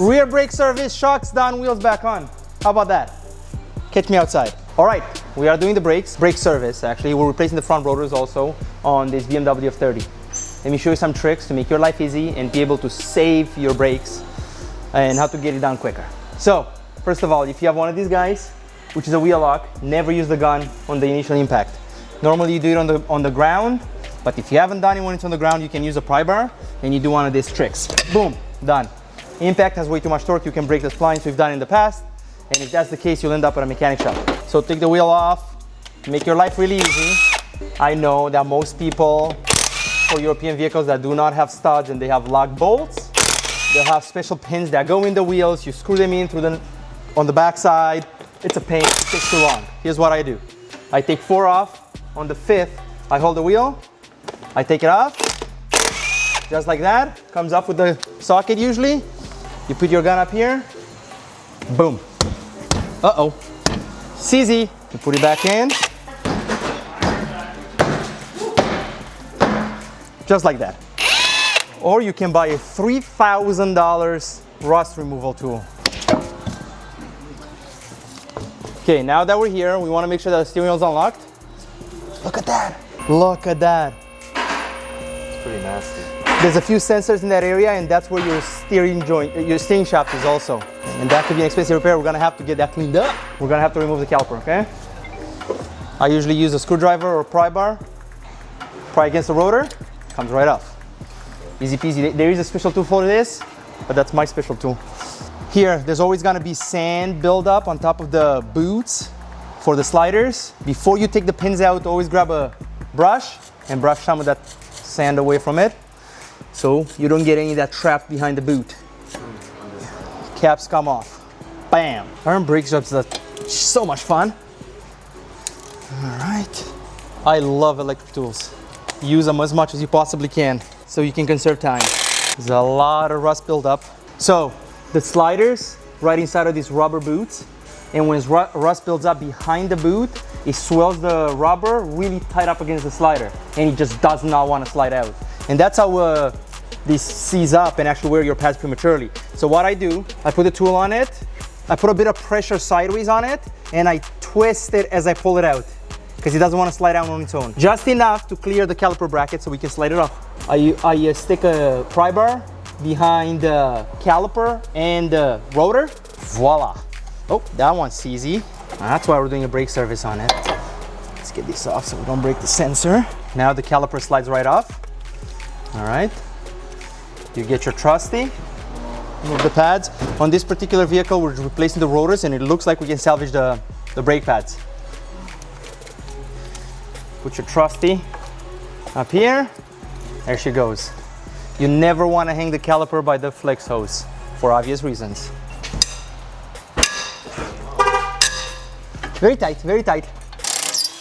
Rear brake service, shocks done, wheels back on. How about that? Catch me outside. All right, we are doing the brake service. Actually, we're replacing the front rotors also on this BMW F30. Let me show you some tricks to make your life easy and be able to save your brakes and how to get it done quicker. So, first of all, if you have one of these guys, which is a wheel lock, never use the gun on the initial impact. Normally you do it on the ground, but if you haven't done it when it's on the ground, you can use a pry bar and you do one of these tricks. Boom, done. Impact has way too much torque, you can break the splines, we've done it in the past. And if that's the case, you'll end up at a mechanic shop. So take the wheel off, make your life really easy. I know that most people, for European vehicles that do not have studs and they have lock bolts, they'll have special pins that go in the wheels, you screw them in on the back side. It's a pain, it takes too long. Here's what I do. I take 4 off, on the 5th, I hold the wheel, I take it off, just like that, comes up with the socket usually. You put your gun up here, boom. Uh-oh, it's easy. You put it back in, just like that. Or you can buy a $3,000 rust removal tool. Okay, now that we're here, we want to make sure that the steering wheel is unlocked. Look at that. Look at that. It's pretty nasty. There's a few sensors in that area, and that's where your steering shaft is also. And that could be an expensive repair. We're gonna have to get that cleaned up. We're gonna have to remove the caliper, okay? I usually use a screwdriver or a pry bar. Pry against the rotor, comes right off. Easy peasy. There is a special tool for this, but that's my special tool. Here, there's always gonna be sand buildup on top of the boots for the sliders. Before you take the pins out, always grab a brush and brush some of that sand away from it, so you don't get any of that trapped behind the boot. Caps come off. Bam! Iron brake jobs are so much fun. All right. I love electric tools. Use them as much as you possibly can so you can conserve time. There's a lot of rust buildup. So the sliders right inside of these rubber boots, and when rust builds up behind the boot, it swells the rubber really tight up against the slider, and it just does not want to slide out. And that's how this seize up and actually wear your pads prematurely. So what I do, I put the tool on it, I put a bit of pressure sideways on it, and I twist it as I pull it out, because it doesn't want to slide out on its own. Just enough to clear the caliper bracket so we can slide it off. I stick a pry bar behind the caliper and the rotor. Voila. Oh, that one's easy. That's why we're doing a brake service on it. Let's get this off so we don't break the sensor. Now the caliper slides right off. All right. You get your trusty, move the pads. On this particular vehicle, we're replacing the rotors, and it looks like we can salvage the brake pads. Put your trusty up here. There she goes. You never want to hang the caliper by the flex hose for obvious reasons. Very tight, very tight.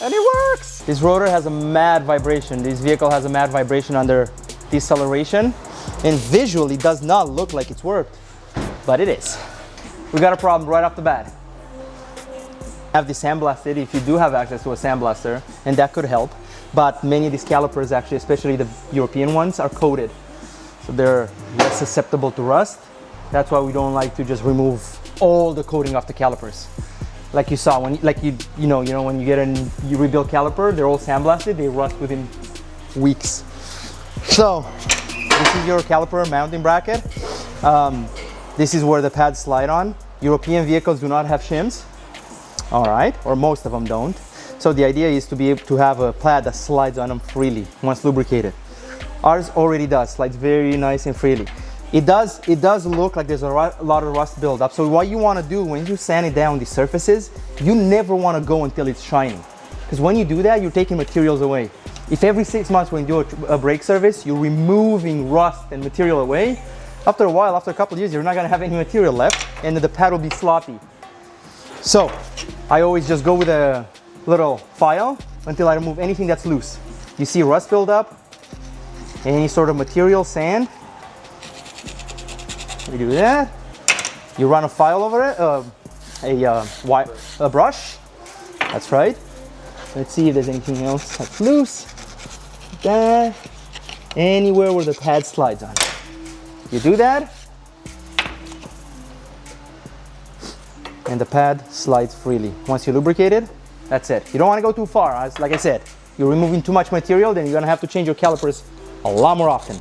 And it works! This rotor has a mad vibration. This vehicle has a mad vibration under deceleration, and visually does not look like it's worked, but it is. We got a problem right off the bat. Have this sandblasted if you do have access to a sandblaster, and that could help. But many of these calipers, actually, especially the European ones, are coated, so they're less susceptible to rust. That's why we don't like to just remove all the coating off the calipers. Like you saw, when you know when you rebuild caliper, they're all sandblasted, they rust within weeks. So this is your caliper mounting bracket. This is where the pads slide on. European vehicles do not have shims, all right, or most of them don't. So the idea is to be able to have a pad that slides on them freely once lubricated. Ours already does, slides very nice and freely. It does look like there's a lot of rust buildup. So what you want to do when you sand it down these surfaces, you never want to go until it's shiny. Because when you do that, you're taking materials away. If every 6 months when you do a brake service, you're removing rust and material away, after a while, after a couple of years, you're not going to have any material left, and the pad will be sloppy. So I always just go with a little file until I remove anything that's loose. You see rust buildup, any sort of material, sand. You do that. You run a file over it, a brush. That's right. Let's see if there's anything else that's loose. That. Anywhere where the pad slides on. You do that. and the pad slides freely. Once you lubricate it, that's it. You don't want to go too far. Like I said, you're removing too much material, then you're gonna have to change your calipers a lot more often.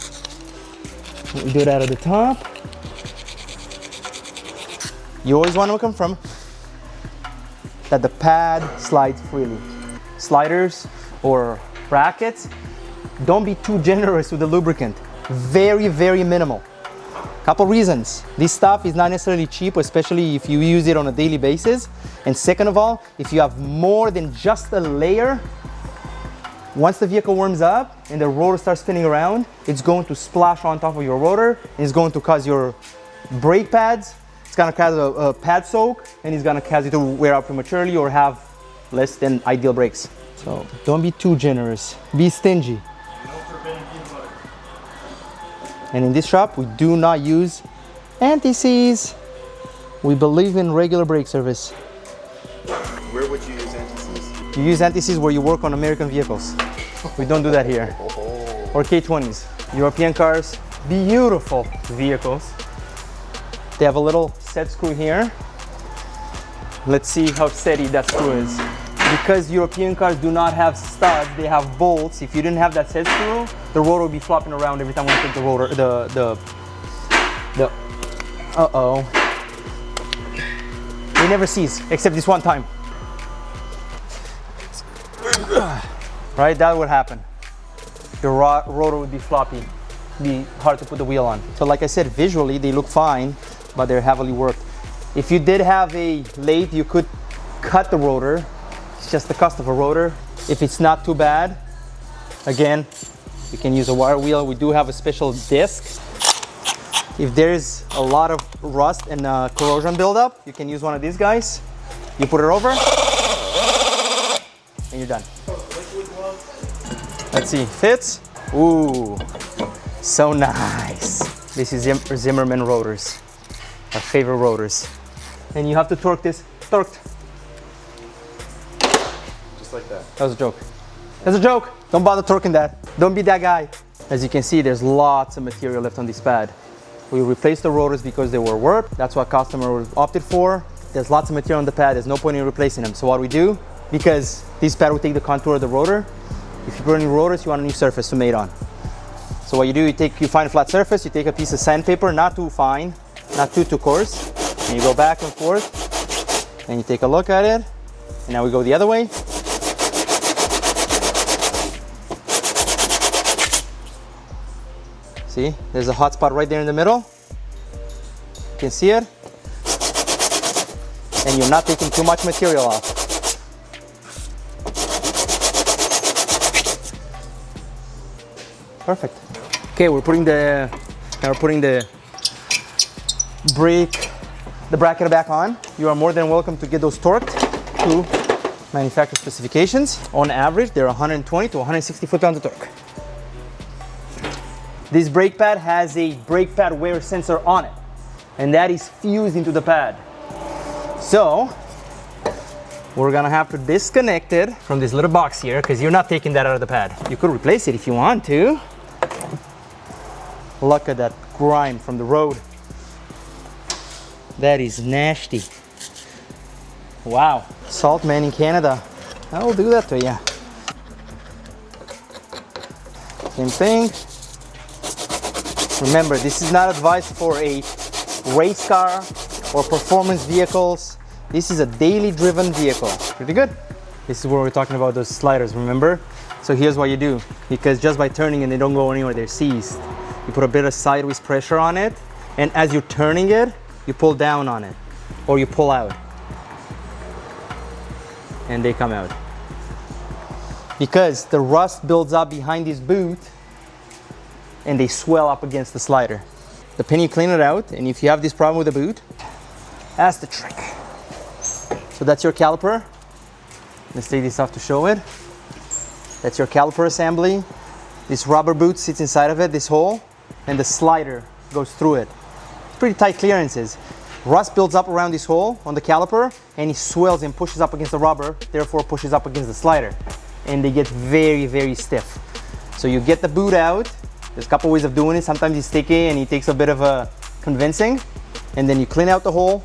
We do that at the top. You always want to confirm that the pad slides freely. Sliders or brackets, don't be too generous with the lubricant. Very, very minimal. Couple reasons. This stuff is not necessarily cheap, especially if you use it on a daily basis. And second of all, if you have more than just a layer, once the vehicle warms up and the rotor starts spinning around, it's going to splash on top of your rotor and it's going to cause your brake pads, it's going to cause a pad soak, and it's going to cause you to wear out prematurely or have less than ideal brakes. So don't be too generous, be stingy. And in this shop, we do not use anti-seize. We believe in regular brake service. Where would you use anti-seize? You use anti-seize where you work on American vehicles. We don't do that here. Or K20s. European cars, beautiful vehicles. They have a little set screw here. Let's see how steady that screw is. Because European cars do not have studs, they have bolts. If you didn't have that set screw, the rotor would be flopping around every time we take the rotor, uh-oh. They never seize, except this one time. Right, that would happen. Your rotor would be floppy, be hard to put the wheel on. So like I said, visually they look fine, but they're heavily worked. If you did have a lathe, you could cut the rotor. It's just the cost of a rotor. If it's not too bad, again, you can use a wire wheel. We do have a special disc. If there's a lot of rust and corrosion buildup, you can use one of these guys. You put it over, and you're done. Let's see, fits. Ooh, so nice. This is Zimmerman rotors, our favorite rotors. And you have to torque this, torqued. Like that. That was a joke. That's a joke. Don't bother torquing that. Don't be that guy. As you can see, there's lots of material left on this pad. We replaced the rotors because they were warped. That's what customer opted for. There's lots of material on the pad. There's no point in replacing them. So what we do, because this pad will take the contour of the rotor, if you put new rotors, you want a new surface to mate on. So what you do, you find a flat surface, you take a piece of sandpaper, not too fine, not too coarse, and you go back and forth, and you take a look at it, and now we go the other way. See, there's a hot spot right there in the middle. You can see it. And you're not taking too much material off. Perfect. Okay, we're putting the bracket back on. You are more than welcome to get those torqued to manufacturer specifications. On average, they're 120 to 160 foot-pounds of torque. This brake pad has a brake pad wear sensor on it, and that is fused into the pad. So we're gonna have to disconnect it from this little box here, because you're not taking that out of the pad. You could replace it if you want to. Look at that grime from the road. That is nasty. Wow. Salt man in Canada. I will do that to you. Same thing. Remember, this is not advice for a race car or performance vehicles. This is a daily driven vehicle. Pretty good. This is where we're talking about those sliders, remember? So here's what you do, because just by turning and they don't go anywhere, they're seized. You put a bit of sideways pressure on it, and as you're turning it, you pull down on it, or you pull out, and they come out. Because the rust builds up behind this boot, and they swell up against the slider. The pin, you clean it out, and if you have this problem with the boot, that's the trick. So that's your caliper. Let's take this off to show it. That's your caliper assembly. This rubber boot sits inside of it, this hole, and the slider goes through it. It's pretty tight clearances. Rust builds up around this hole on the caliper, and it swells and pushes up against the rubber, therefore pushes up against the slider. And they get very, very stiff. So you get the boot out. There's a couple ways of doing it. Sometimes it's sticky and it takes a bit of a convincing. And then you clean out the hole,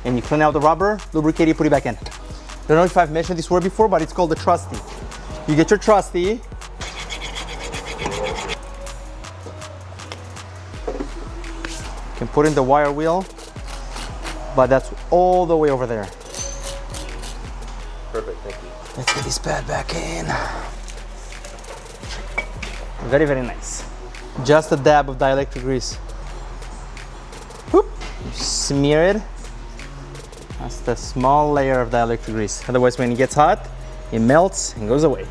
and you clean out the rubber, lubricate it, put it back in. I don't know if I've mentioned this word before, but it's called the trusty. You get your trusty. You can put in the wire wheel, but that's all the way over there. Perfect, thank you. Let's get this pad back in. Very, very nice. Just a dab of dielectric grease. Whoop. Smear it. That's the small layer of dielectric grease. Otherwise, when it gets hot, it melts and goes away.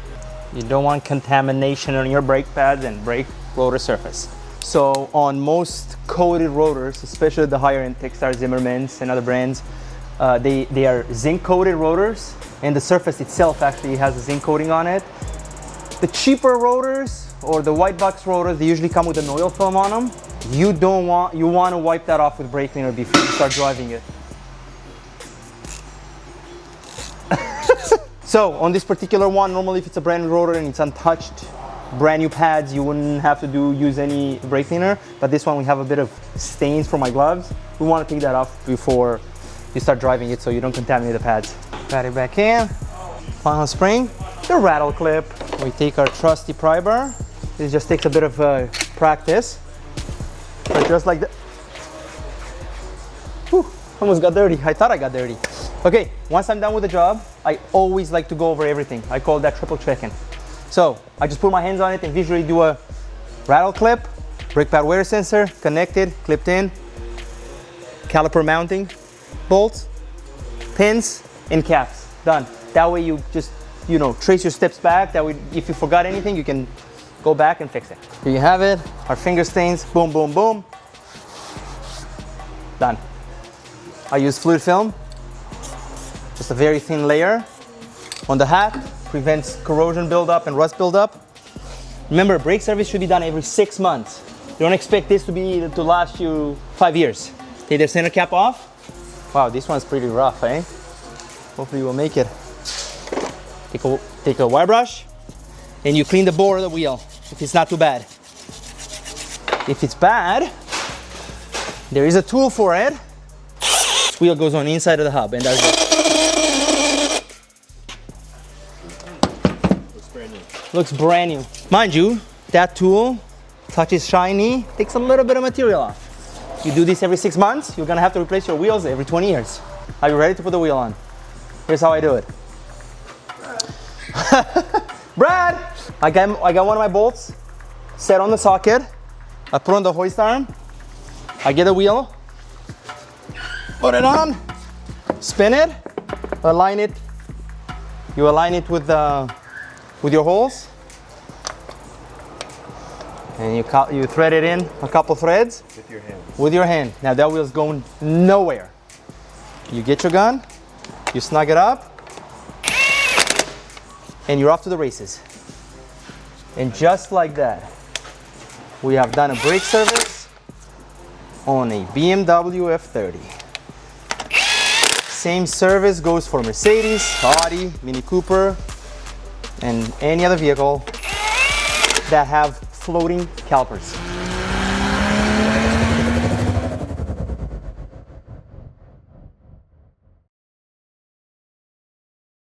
You don't want contamination on your brake pads and brake rotor surface. So on most coated rotors, especially the higher end Texar, Zimmermans and other brands, they are zinc coated rotors, and the surface itself actually has a zinc coating on it. The cheaper rotors or the white box rotors, they usually come with an oil film on them. You want to wipe that off with brake cleaner before you start driving it. So on this particular one, normally if it's a brand new rotor and it's untouched, brand new pads, you wouldn't have to use any brake cleaner. But this one, we have a bit of stains from my gloves. We want to take that off before you start driving it so you don't contaminate the pads. Pat it back in. Final spring, the rattle clip. We take our trusty pry bar. This just takes a bit of practice. But just like that. Whew, almost got dirty. I thought I got dirty. Okay, once I'm done with the job, I always like to go over everything. I call that triple checking. So I just put my hands on it and visually do a rattle clip, brake pad wear sensor, connected, clipped in, caliper mounting, bolts, pins, and caps. Done. That way you just, trace your steps back. That way, if you forgot anything, you can go back and fix it. Here you have it. Our finger stains, boom, boom, boom. Done. I use fluid film. Just a very thin layer on the hat, prevents corrosion buildup and rust buildup. Remember, brake service should be done every 6 months. You don't expect this to last you 5 years. Take the center cap off. Wow, this one's pretty rough, eh? Hopefully we'll make it. Take a wire brush and you clean the bore of the wheel if it's not too bad. If it's bad, there is a tool for it. This wheel goes on the inside of the hub and that's it. Looks brand new. Mind you, that tool touches shiny, takes a little bit of material off. You do this every 6 months, you're gonna have to replace your wheels every 20 years. Are you ready to put the wheel on? Here's how I do it. Brad! I got one of my bolts set on the socket. I put on the hoist arm. I get the wheel, put it on, spin it, align it. You align it with your holes, and you thread it in a couple threads with your hand. With your hand. Now that wheel's going nowhere. You get your gun, you snug it up, and you're off to the races. And just like that, we have done a brake service on a BMW F30. Same service goes for Mercedes, Audi, Mini Cooper, and any other vehicle that have floating calipers.